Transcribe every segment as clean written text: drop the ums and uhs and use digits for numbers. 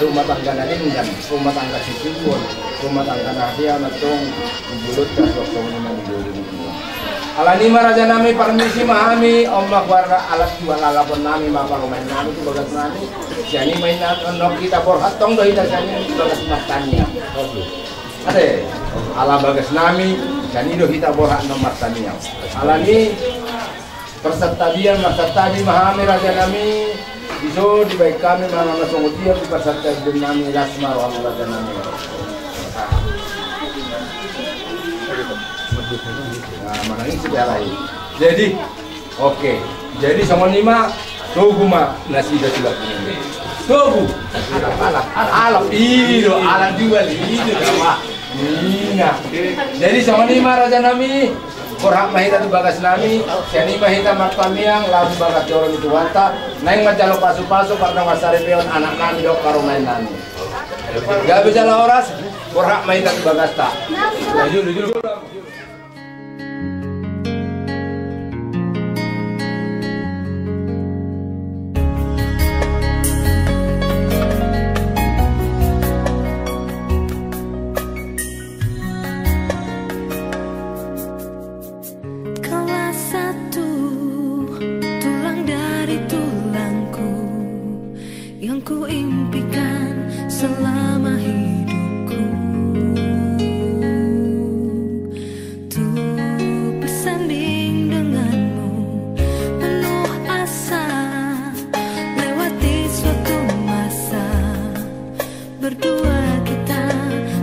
rumah tangga nanti kan rumah tangga situ pun rumah tangga nanti yang nonton mulut dan waktu ini alani maraja nami permisi mahami ombak warna alat jual alapun nami mapa main nami itu bagas nami jadi main nong kita borhat tong dohi dasarnya bagas matanya ada ala bagas nami jadi do kita borhat nom matanya alani peserta dia mahami raja nami iso di baik kami mana masuk dia di peserta nami rasma wa raja nami nah, mana ini sudah lain. Jadi, oke. Jadi sama lima, togu mah nasi dah sudah ini. Togu, alam itu, alam juga itu sama. Iya. Jadi sama lima raja nami, korhak mahita tu bagas nami, seni mahita maktamiang, lalu bagas jorong itu wanta, naing macalo pasu-pasu karena masari peon anak nami dok karumain nami. Gak bisa lah oras, korhak mahita tu bagas tak. Jujur. Ku impikan selama hidupku tuh bersanding denganmu penuh asa lewati suatu masa berdua kita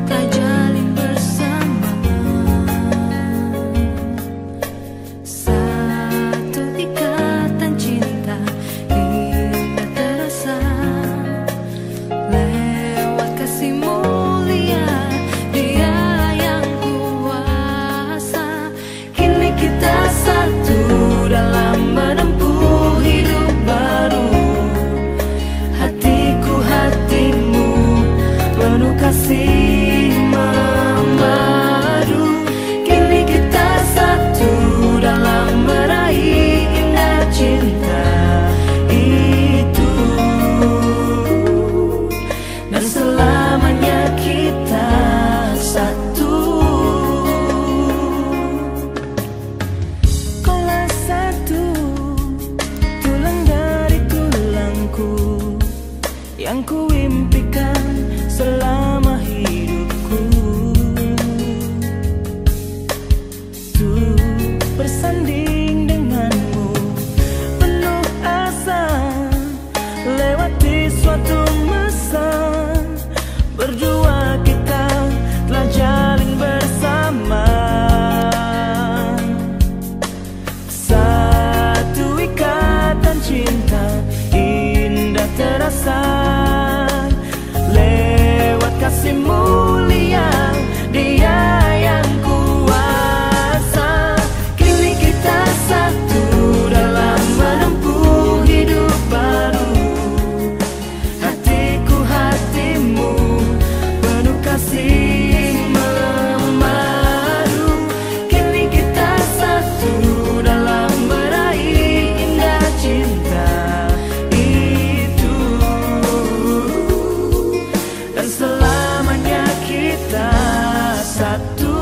telah jalin bersama satu ikatan cinta indah terasa lewat kasih mulia Dia yang kuasa. Kini kita satu dalam menempuh hidup baru. Hatiku hatimu penuh kasih memadu. Kini kita satu dalam meraih indah cinta itu. Dan selamanya kita satu. Kaulah satu, tulang dari tulangku, yang ku impikan selama hidupku. Tuh bersanding denganmu penuh asa lewati suatu masa berdua kita telah jalin bersama satu ikatan cinta indah terasa lewat kasih mulia Dia yang kuasa. Kini kita satu dalam menempuh hidup baru. Hatiku hatimu penuh kasih memadu. Kini kita satu dalam meraih indah cinta itu. Dan selamanya kita satu.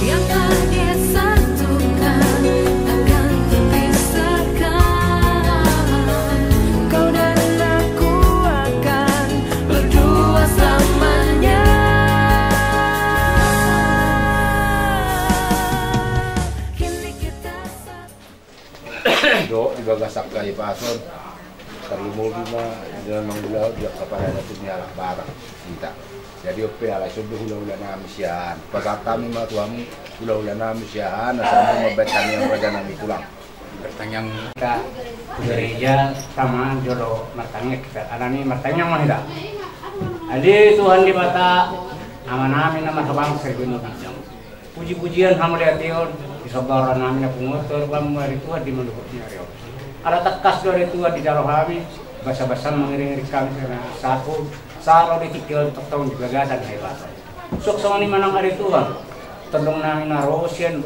Yang tak disatukan akan terpisahkan. Kau dan aku akan berdua selamanya. Kini kita satu. Do di bagas sakai pason terimo bima dengan manggulau dia kepada itu nyala barang kita. Jadi ope ala subuh hula-hula nami siahan. Bagat kami mah tuamu hula-hula nami siahan asal membetang yang raja nami pulang. Betang yang Kita gereja sama jodoh matangnya kita alami matangnya mah tidak. Adi Tuhan di mata aman amin nama kabang serbinu bijang. Puji-pujian hamu liation disabaran namin na pungotor bamu dari Tuhan di menduhutnya rio. Ada tekas dari Tuhan di dalam kami basa-basa mengiring kami karena satu saro di tikil untuk tahun juga gasan hebat. Sok sama ni manang hari Tuhan tendong namin na rosian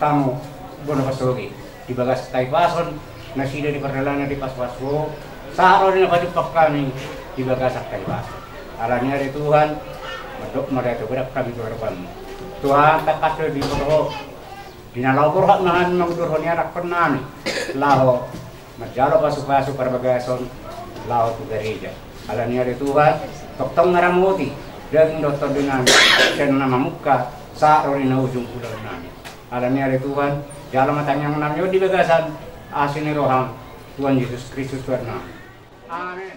tamu bono pasogi di bagas tay pason nasi dari perjalanan di pas-pasku saharo na padipak kami di bagasak kaibas. Alanya dari Tuhan medok mereka berak kami berpan. Tuhan tak kasih di bawah dinalaw berhak nahan mengdurhoni anak penani laho majalo pasu-pasu perbagason laho tu gereja. Alanya dari Tuhan toktong ngaramuti dan dokter dengan sen nama muka saharo na ujung pulau nami. Alanya dari Tuhan jalan matanya yang namanya di bagasan asini roham Tuhan Yesus Kristus Tuhan nami. Amin.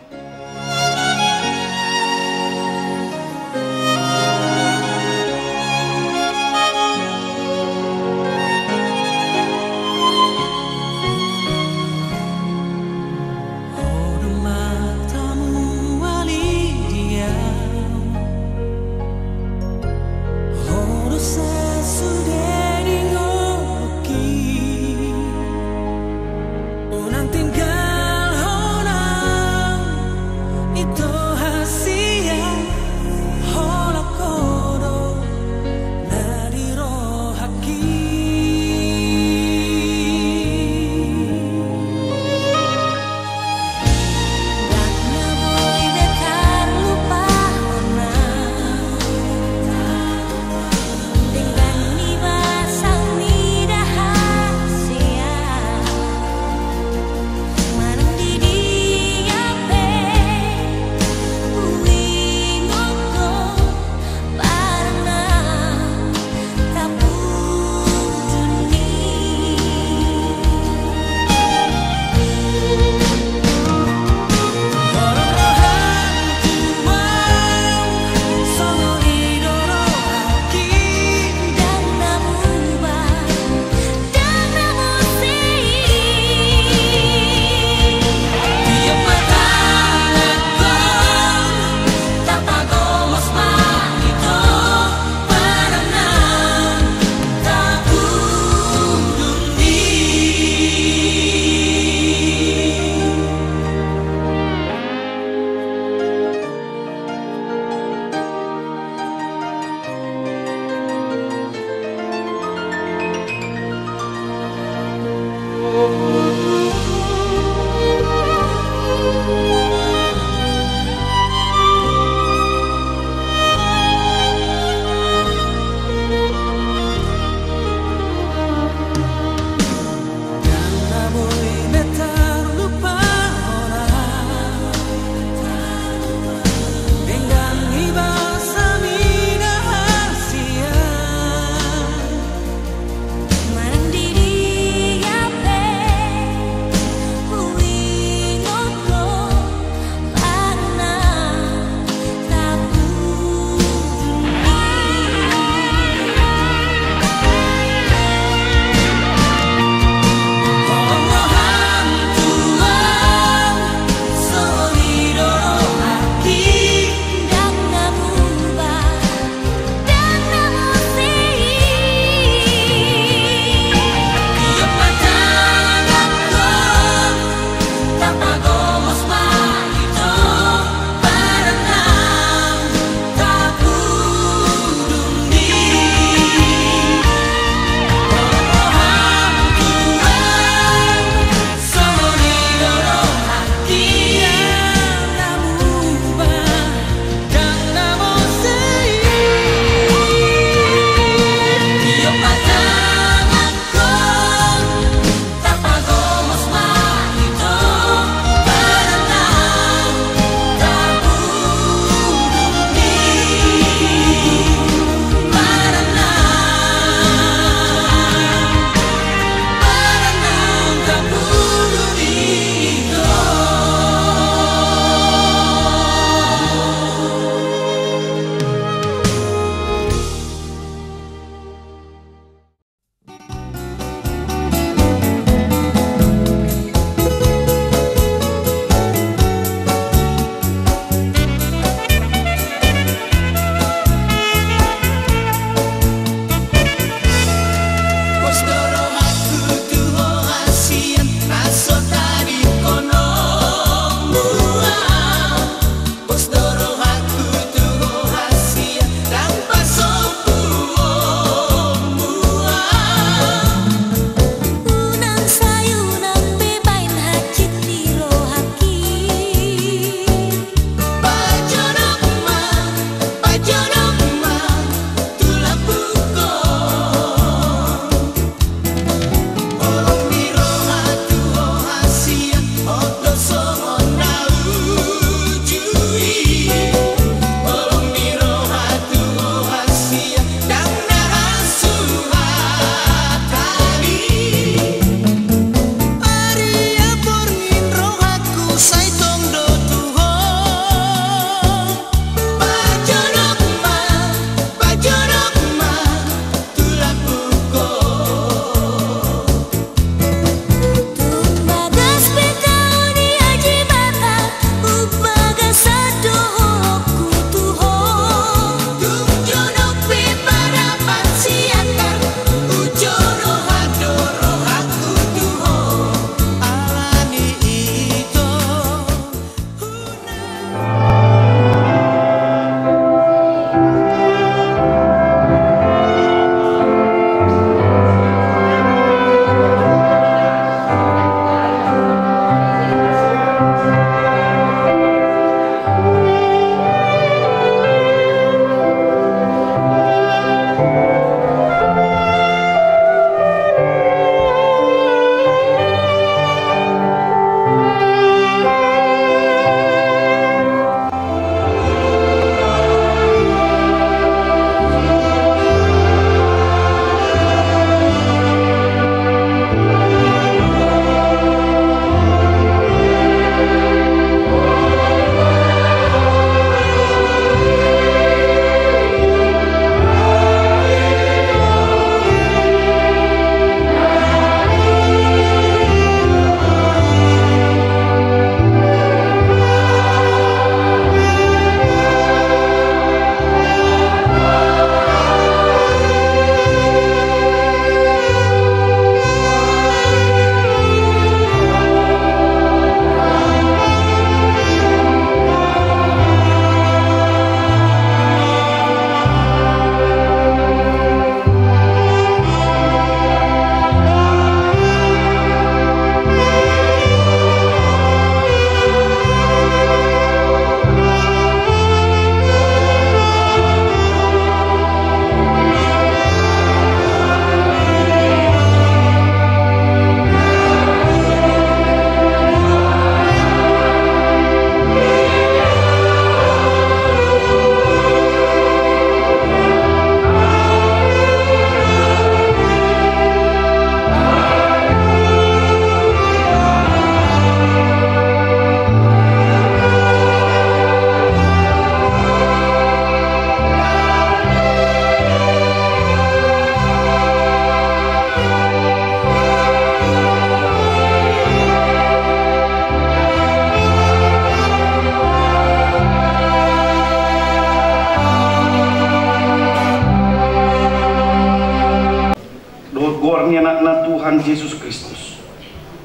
Yesus Kristus.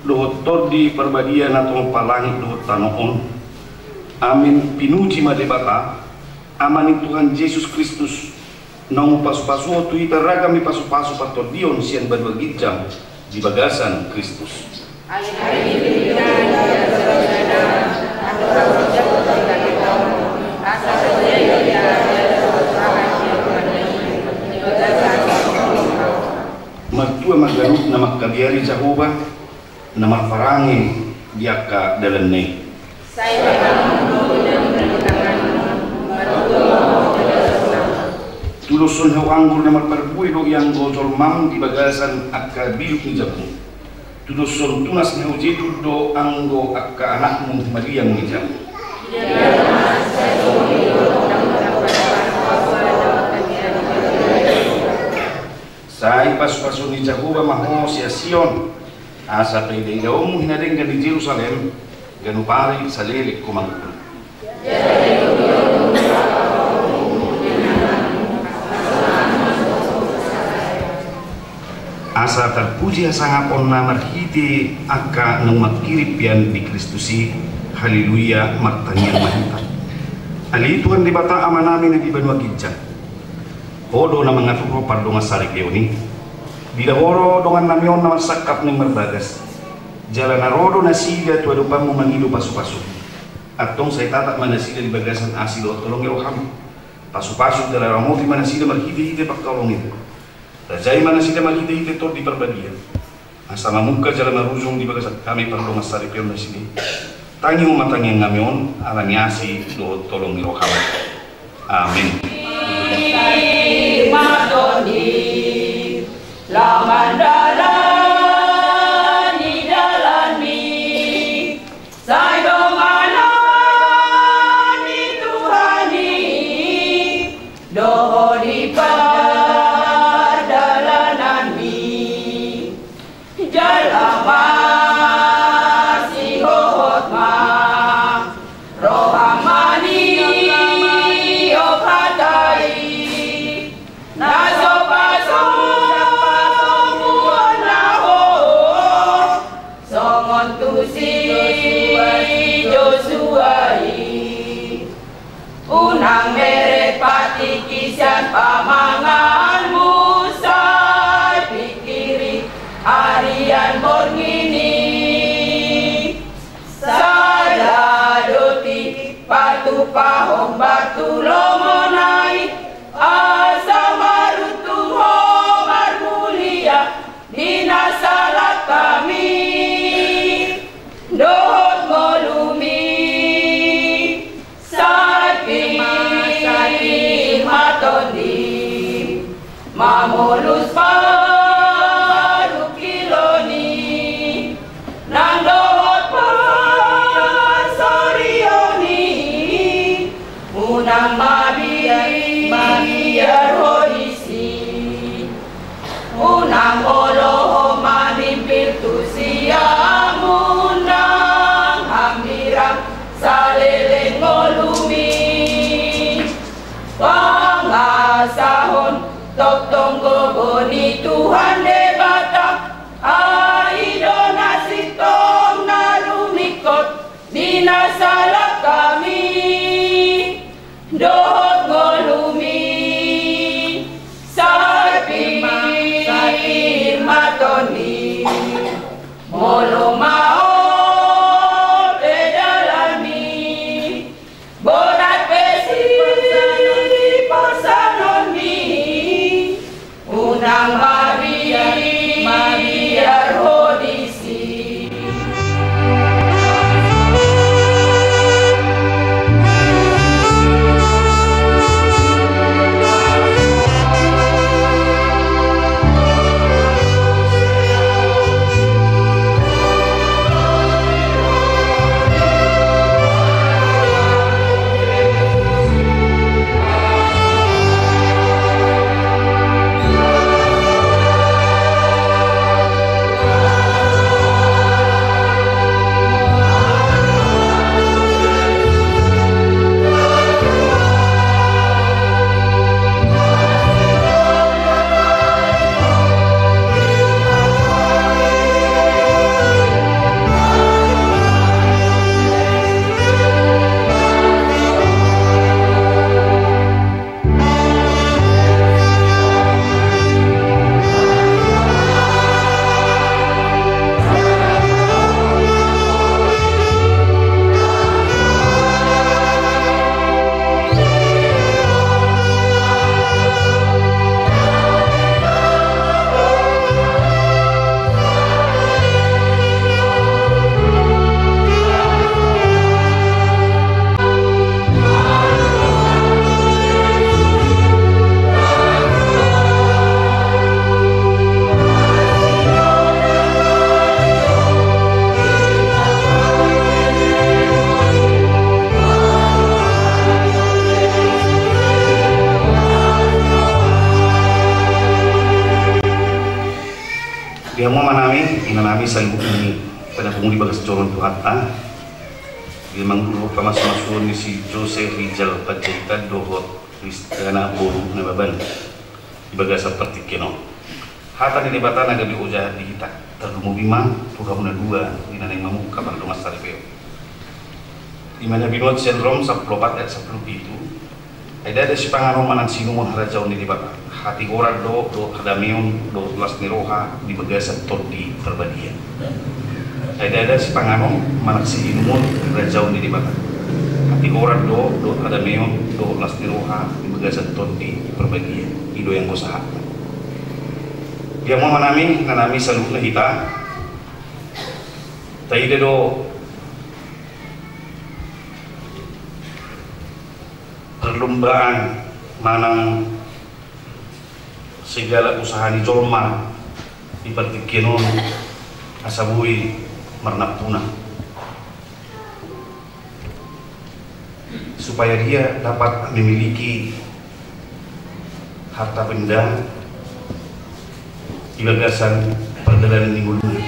Dohot todi perbadian atau palangit dohot tanoon. Amin pinuji madebata. Amanin Tuhan Yesus Kristus. Nau pasu-pasu tu itaragami pasu-pasu patodion sian badua gijam di bagasan Kristus. Mertua magaruk nama kabiari Jehovah, nama farangi diaka dalane. Tulusun hau anggur nama perbuai do yang gojol mam di bagasan akka biluk ni jabu. Tulusun tunas hau jedu do anggo akka anakmu Mariam ni jabu. Sai pas-pasun ni Jehovah maho sia Sion asa pede daomu hinadeng di Jerusalem ganu pari salele kumangku. Asa terpuji sangapon namar hide akka nang makiripian di Kristusi. Haleluya martanian mahita. Ali Tuhan di bata amanami na di banwa kijang. Odo na mga turo pardo nga sarik leoni. Bidahoro dongan namion na masakap ng marbagas. Jala na rodo na siga tuwado pa mo mangido pasu-pasu. Atong sa itatak man na sila di bagasan asilo at tolong iroham. Pasu-pasu dala ramoti man na sila marhide-hide pagtolong ito. Rajay man na sila marhide-hide to di perbadian. Asa mamuka jala maruzong di bagasan kami pardo nga sarik leon na sila. Tangi umatang yang namion alanyasi do tolong iroham. Amin. Matoni lamandalan di dalami saydomanan di Tuhani doho di pardalanan mi jalama si hohot ma rohamani opatai unang meret pati kisyan pamangan musay pikiri harian borngini sadadoti patu pahong batu lomonai asa marutu homar mulia dinasalat kami dohot molumi matoni mamulus paru kiloni nang dohot pasorioni unang mabiyar hodisi unang oloho manimpir tu siang unang hamirang saleleng ngolumi pangasahon toktong gogoni Tuhan debata aido nasitong narumikot dinasalah kami doh Dia mau manami, inanami salibu ini pada pungli bagas coron Tuhan. Dia mangdulu kamas-masuan di si Jose Rizal Pajaita Dohot Kristana Boru Nababan di bagas seperti keno. Hata di debatan agak diujahat di kita terdumu bima tuha muna dua di nanay mamu kabar rumah saripeo. Di mana binot sendrom saplopat dan saplup itu. Ada si panganom manang sinumon harajau di debatan. Hati orang do hadameon do las niroha di bagasan tot di perbadian. Ada si panganom manang sinumon harajau di debatan. Hati orang do hadameon do las niroha di bagasan tot di perbadian. Ido yang kosahat. Dia mau nanami salukna kita. Taide do perlombaan manang segala usaha di colma di pertikinon asabui mernapuna supaya dia dapat memiliki harta benda di bagasan perjalanan minggu dulu.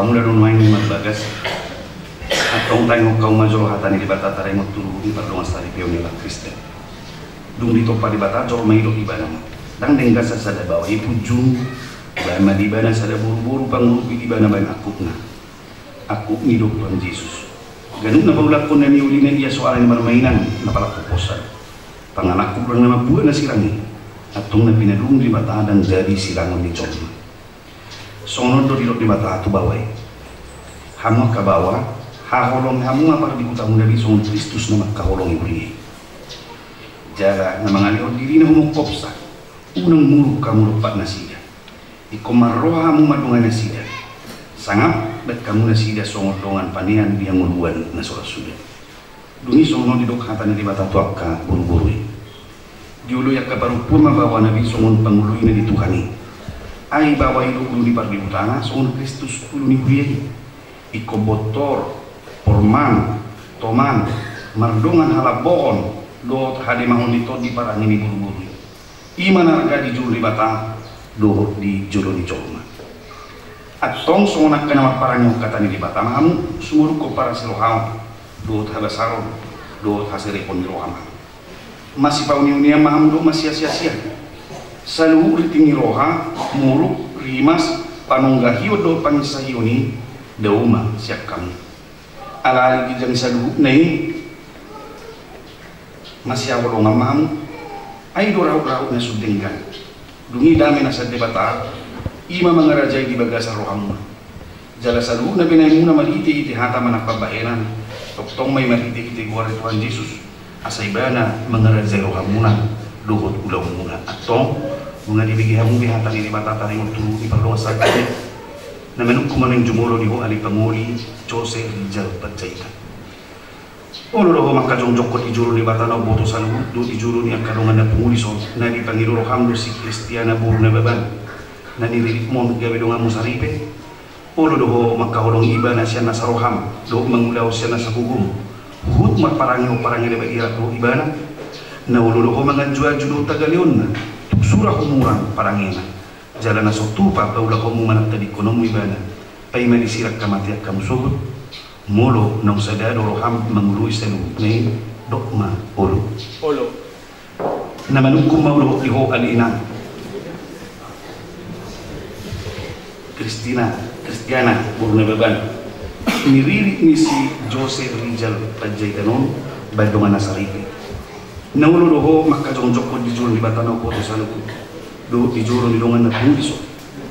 Mula nung main mat bagas atong tayo kau majolo hatani di bata taray mo turu di pardong astari pionila Kristen dung dito pa di bata jor mailo ibana mo dang denggas sa bawa ipujung bama di bana sa buru-buru pangurupi di bana ban aku hidup Tuhan Yesus ganun na paulak ko na niuli na iya soalan ni marmainan na pala puposan panganak ko lang na mabuha na sirangi atong na pinadung di bata dan jadi silangon ni Chorma sonod do di bata atu baway hamo ka bawa Haholong hamu apa di kota muda di songon Kristus nama kaholong ibri. Jala nama ngalihon diri na humong kopsa. Unang mulu kamu lupa nasida. Iko maroha hamu madungan nasida. Sangap bet kamu nasida songon dongan panean biang nguluan nasola sudah. Dungi songon di dok hatana di batang tuaka buru-buru. Diulu yak kabaru pun mabawa nabi songon pangului na dituhani. Ai bawa itu ulu di pardi utana songon Kristus ulu ni huyai. Iko botor porman, toman, mardongan halaboon, do hade mahon dito di parang ini buru-buru. Iman harga di juru di batang, do di juru di colma. Atong songonak kena parang yung kata ni di batang hamu, sumuruk ko para siloham, do habasaron, do hasirepon di roham. Masih pauni-unia maham do masih sia-sia. Selalu ritingi roha, muruk, rimas, panunggahiyo do pangisahiyoni, dauma siap kami. Ala gijang salu nai masih awal ngamamu ai do raut-raut na sudenggan dungi dame na sa debata ima mangarajay di bagasa rohamu jala salu na binay muna maliti iti hata manak pabaenan toktong may maliti iti guwari Tuhan Yesus asaybana mangarajay rohamuna luhot ulaw muna atong mga dibigihamu bihata ni batata rin tulu ipagluwas sa kanya na menungkuman ng jumulo ni ho ali panguli Jose Rizal Padjaita. Olo ho makajong-jong ko di juro ni batana boto sa luhut do di juro ni ang kalungan na punguliso na di Panginoon hamdo si Kristiana buru na baban na niririt mo gabi do nga mo sa ripe. Olo ho makahulong iba na siya nasa roham do mangulaw siya nasa hugum. Hut magparangi o parangi na bagirat do iba na ulo ho mga juwa-judo tagalion na tuksura humurang parangina. Jalan nasotupa paula komu manak tadi konomu ibana pai manisirak kamatiak kamu sogut molo nang sadado roham mangului selu nei dokma olo namanungkum maulo iho alina Kristiana burne beban miriri misi Jose Rizal Padjaita non badongan nasaripe naulo doho makajong-jong di jurun di batana ko salu do di juro ni dongan na puliso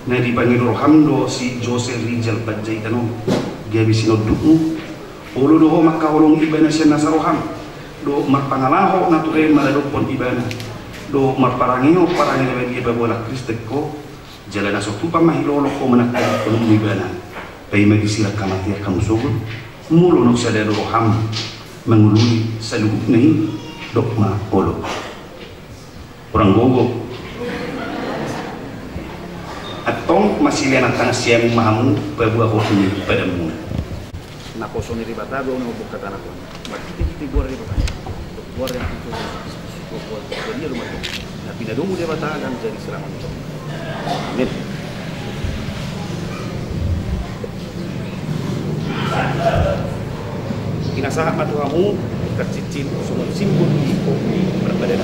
na di Panginoon hamdo si Jose Rizal Padjaita no gabi sinodukmu ulo do makahulong iba na siya nasa roham do marpangalaho na turen maladopon iba na do marparangino parangin na bagi iba bola Kristek ko jala na sotupa mahilolo ko manakay ko ng iba na pay magisira kamatiya kamusugon mulo no siya dado roham mangului sa lubog na dokma olo kurang gogo atong masilian ang tangasiyang mahamu pabuah ko ini padamu na koso ni ribatago na ubuk kata anak makiti-kiti buar ribatago buar yang itu buar jadi rumah tapi nadungu dia bataga dan jadi serangan amin inasaha patuhamu tercicit semua simbol iko berbeda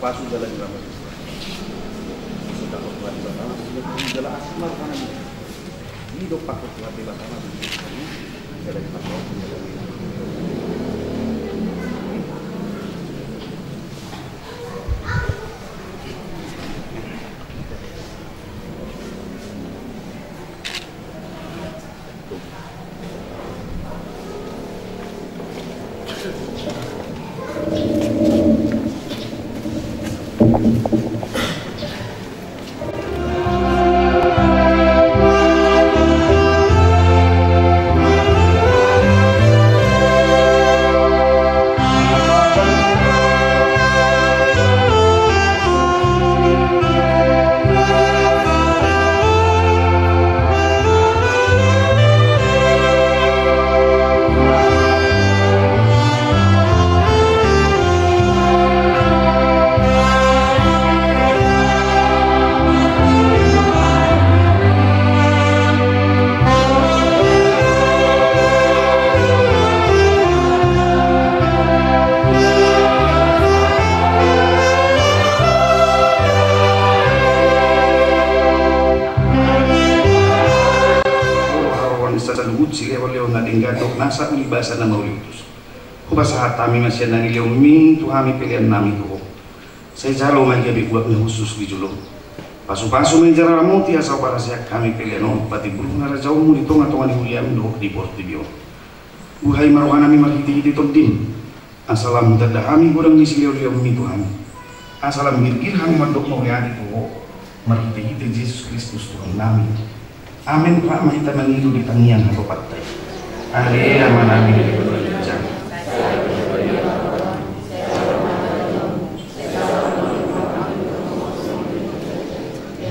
pasu jalan di ramai sudah berbuat batang jalan asmar mana ini hidup pakut buat di batang jalan di batang sila wala na dinggadok nasa ulibasan na mauliutos. Kubasahat kami masya na niliw ming tuhami pilihan namin ko. Sa jalo may gabi buat na khusus di julong. Pasu-pasu may jara mo tiya sa para siya kami pilihan pati bulong na rajaw mo dito nga tungan ihuliam dohok di portibio. Buhay maruhan namin maghiti-hiti din. Asalam dadahami gudang di siliw-liw mi Tuhan. Asalam mirgir kami mandok mo yan ito. Maghiti-hiti Jesus Kristus Tuhan namin. Amin Pak mahita mangilu di tangian atau patay. Ale nama namin di berbincang.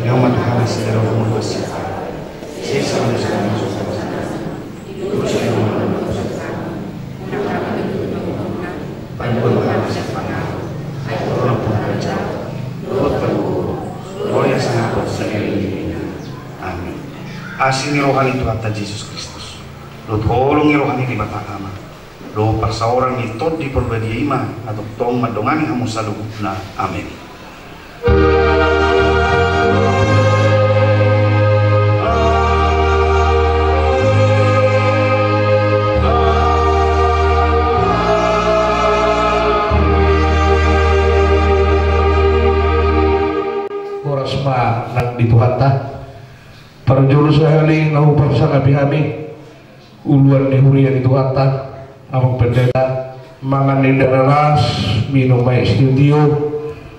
Yang matahari segera memuaskan. Sisa manusia Asin rohani Tuhan Yesus Kristus. Lo tolong rohani di bata ama. Lo perseorang itu di perbadi iman atau tong madongani hamu salugna. Amin. Orasma nang di Tuhan ta. Para juru sehali nahu parsa kami uluan di hurian itu kata amang pendeta mangan di dararas minum baik studio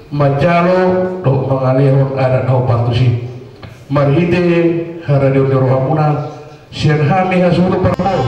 majalo dok mengalir ada nahu patusi marhide haradio rohamuna sian hami hasulu parmo.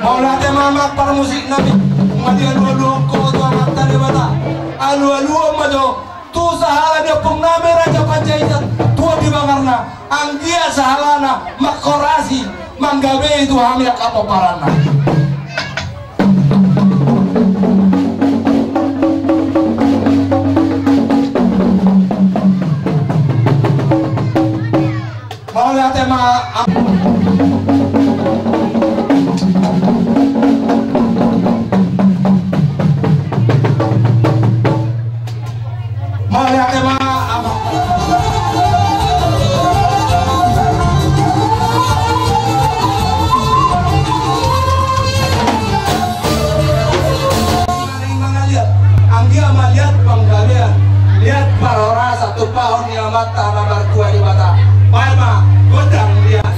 Maulate mamak para musik nabi mati alu ko to mata de bata alu majo tu sahala dia pengname raja pancaita tu di bangarna anggia sahalana makorasi manggabe itu hamil kapo parana Maulate ma lihat parora satu pohon yang mata nomor 2 di mata palma godang lihat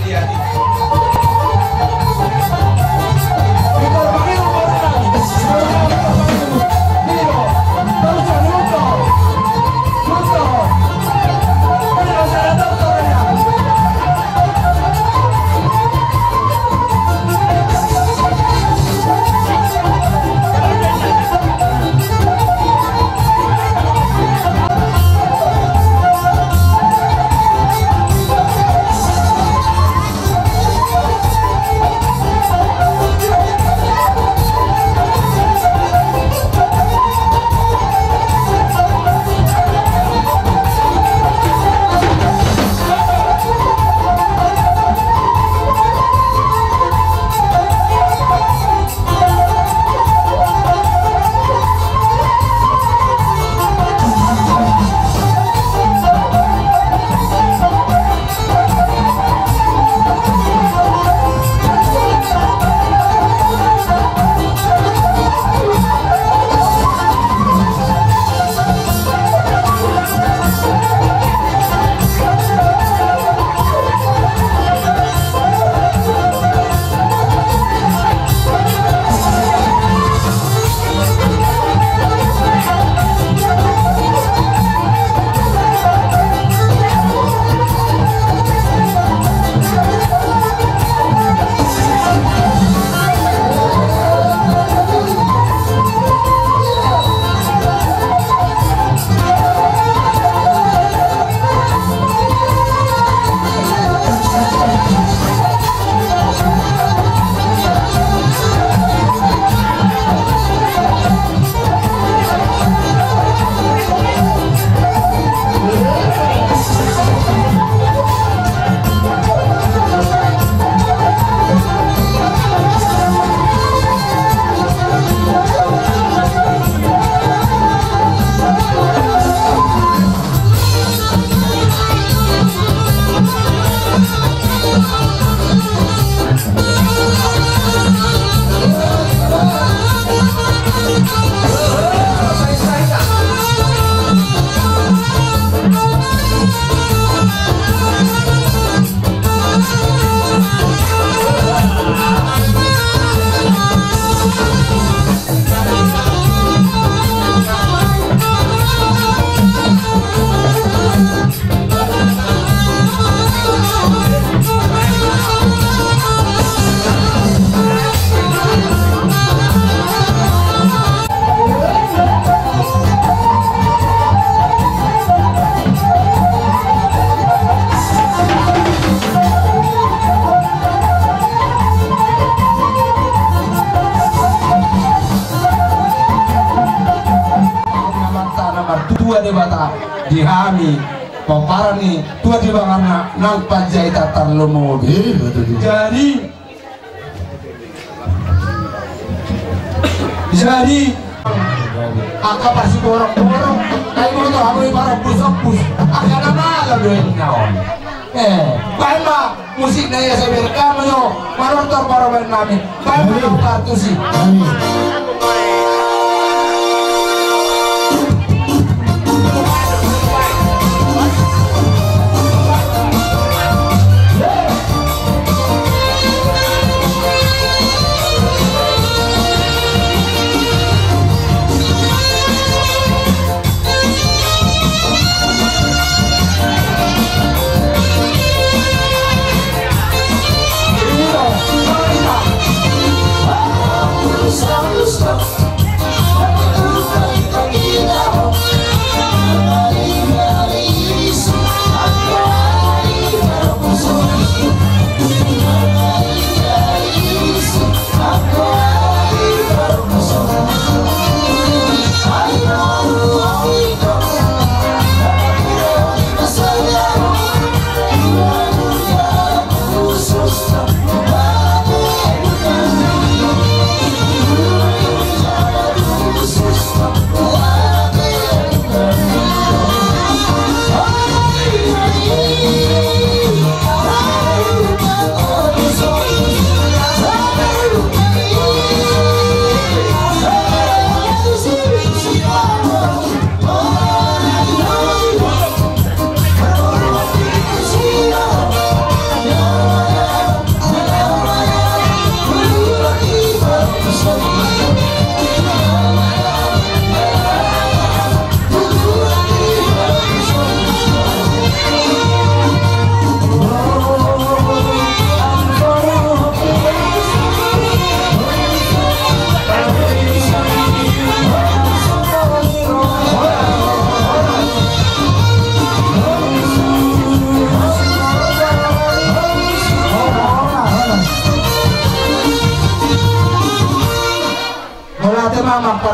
tua de bata dihami paparani tua di bangarna nang pajai tatar lomo jadi aka pasti borong-borong kayak motor aku para bus aka nama doin naon baima musik na ya saber kamu marotor para ben nami baima kartu sih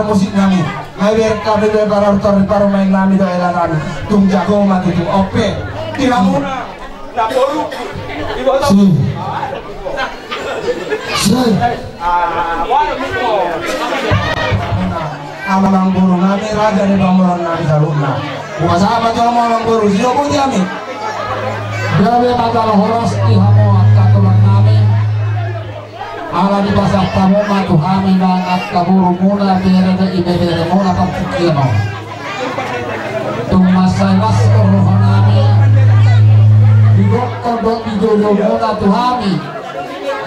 musik nami ngawer kabeh para ortor para main nami do elan nami tung jago mati tu ope tilamuna na boru ibo ta amang boru nami raja ni bangunan nami saluna bukan sahabat kalau amang boru sio pun jami gawe masalah horos ihamo katulang nami ala di pasang tamu matu kami bangat kaburu mula berada ibebere mula pakikino tumasay mas rohanami digok kodok dijojo mula tuhami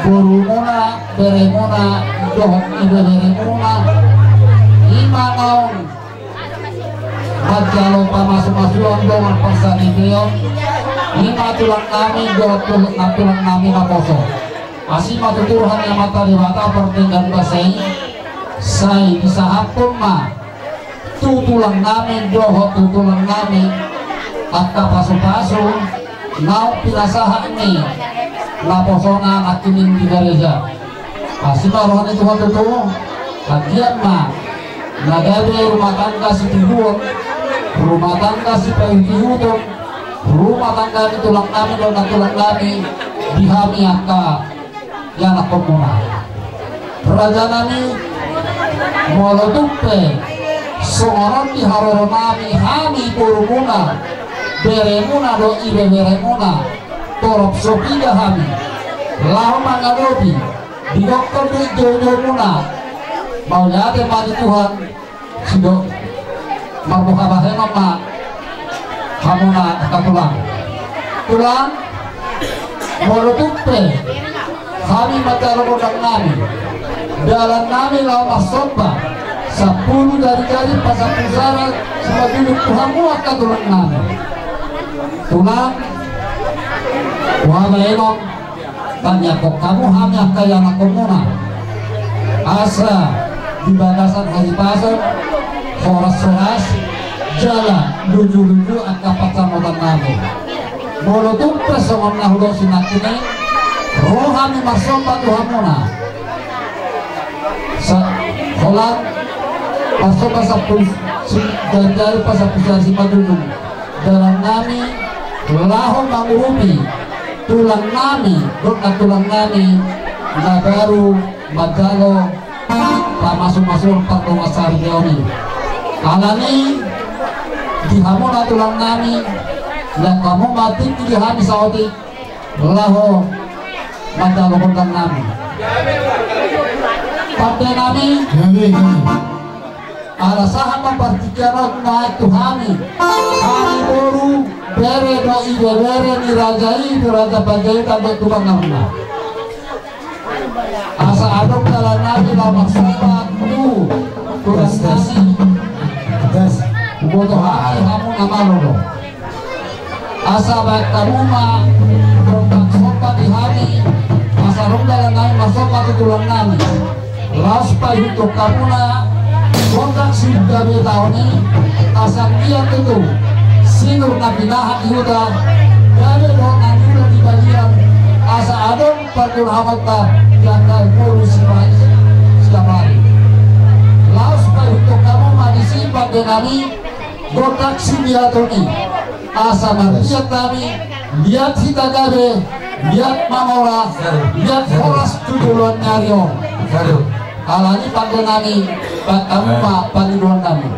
buru mula bere mula dohok ibebere mula imanaon majalo pamas-masuan dongan persanition lima tulang kami dohok tulang kami maposo asima tuturuhan yang mata dewata pertinggan basai saya bisa hapun ma tutulang nami doho tutulang nami akka pasu-pasu nau pinasaha ini laposona nakinin di gereja asima rohani Tuhan tutu kagian ma nagabe rumah tangga si tidur rumah tangga si payutihutong rumah tangga di tulang nami dan tulang nami dihami akka yang aku muna raja nami molotupe songoron di haroro nami hami puru muna bere muna do ibe bere muna torop sopiga hami lahu mangadobi di dokter di jojo muna mau nyate mati Tuhan sido marbuka bahena ma hamuna katulang tulang molotupe kami mataro kodang nami dalam nami lama somba 10 dari pasang pusara sebagai Tuhanmu akan tulang nami tulang wabaenok tanya kok kamu hanya kaya anak komuna asa di batasan Haji Pasar foras-foras jalan luju-luju akan pasang kodang nami molotup pesongan nahulo sinakini rohani marsomba Tuhanmuna kolang pasok pasapul dari pasapulasi padulung dalam nami lahom mangurupi tulang nami tulang nami nagaru madalo pamasuk-masuk patungasar deoni alani dihamuna tulang nami dan kamu mati dihami saudi laho madalo tulang nami partai nami alasahan mempertikarot na Tuhani kami boru bere do ide bere ni rajai raja bajai tanda tukang namna asa adok dalam nabi lama sahabat tu tugas nasi bodoh hati kamu nama lo asa baik kamu ma rombak sopa di hari asa rom dalam nabi masopa di tulang nami laspa untuk kamu na kontak sudah tahun ini asal dia itu sinur nabi nahat Yuda dari doang Yuda di bagian asa adon pertul hamata jaga polisi baik setiap hari laus baik untuk kamu mandi simpan denami kontak dia ini asa manusia kami lihat kita gabe lihat mamola lihat horas tujuan nyariong alani pada nami kamu pak panggilan kami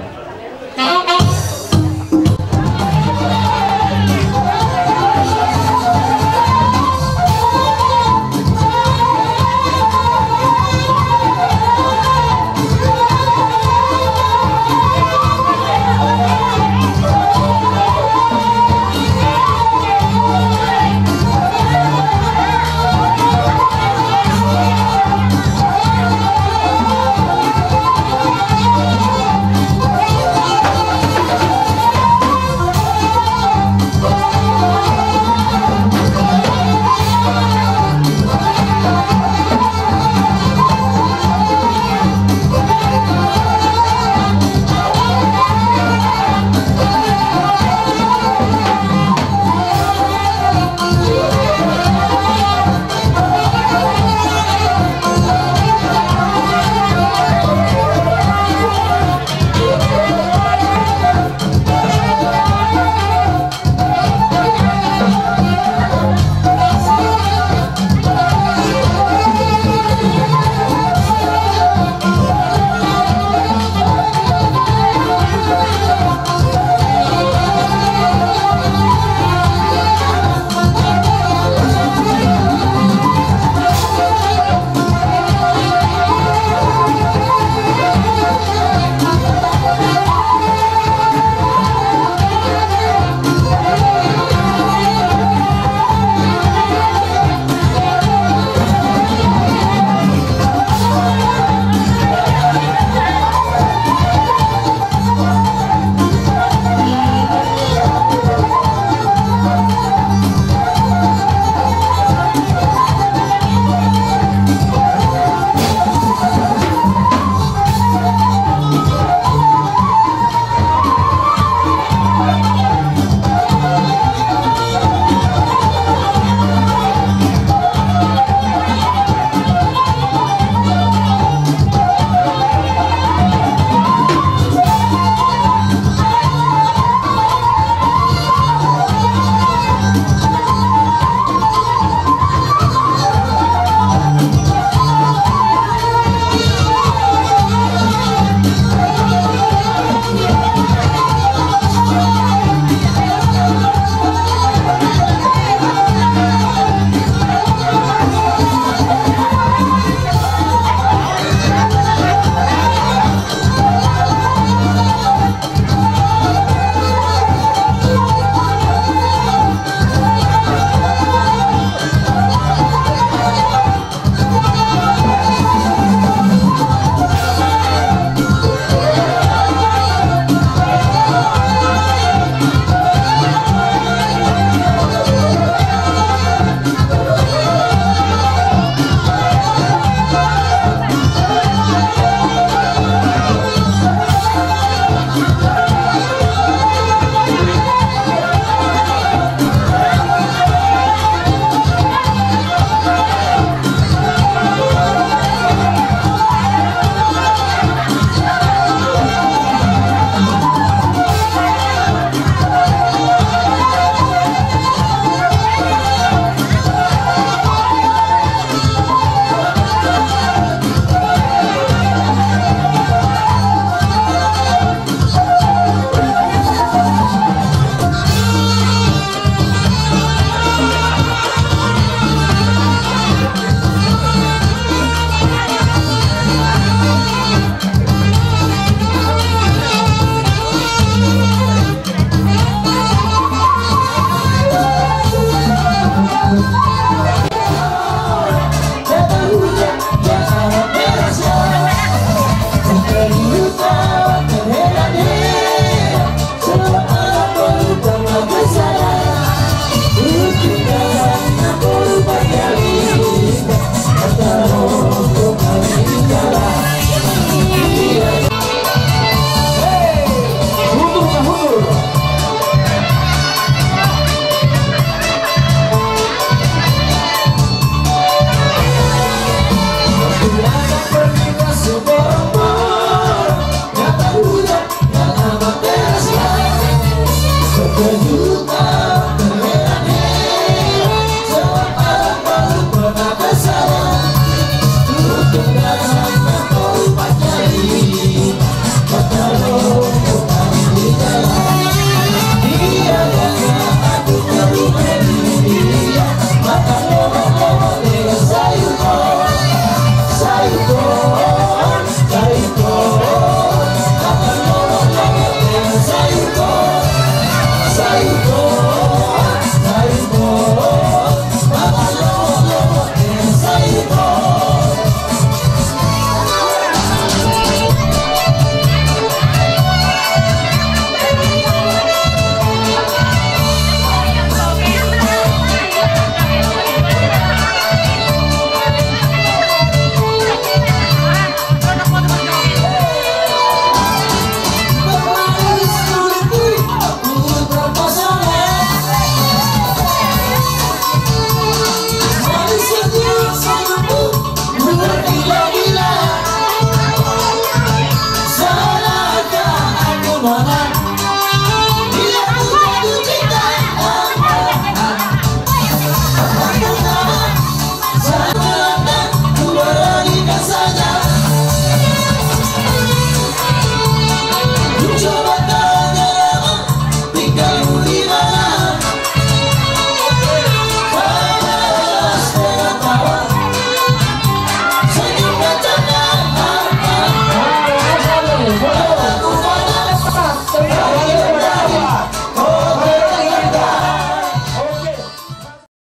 mana